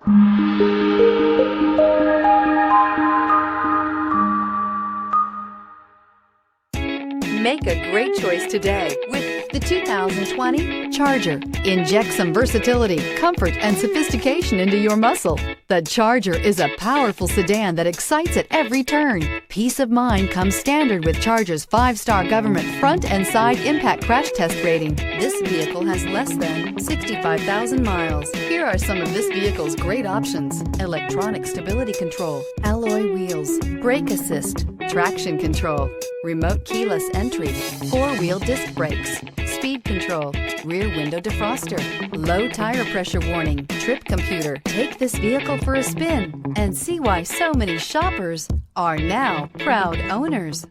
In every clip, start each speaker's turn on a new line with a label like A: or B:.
A: Make a great choice today with the 2020 Charger. Inject some versatility, comfort, and sophistication into your muscle. The Charger is a powerful sedan that excites at every turn. Peace of mind comes standard with Charger's 5-star government front and side impact crash test rating. This vehicle has less than 65,000 miles. Here are some of this vehicle's great options: electronic stability control, alloy wheels, brake assist, traction control, remote keyless entry, 4-wheel disc brakes, speed control, rear window defroster, low tire pressure warning, trip computer. Take this vehicle for a spin and see why so many shoppers are now proud owners.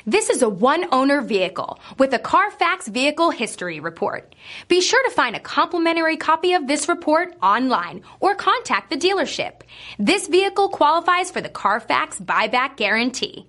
B: This is a one-owner vehicle with a Carfax Vehicle History Report. Be sure to find a complimentary copy of this report online or contact the dealership. This vehicle qualifies for the Carfax Buyback Guarantee.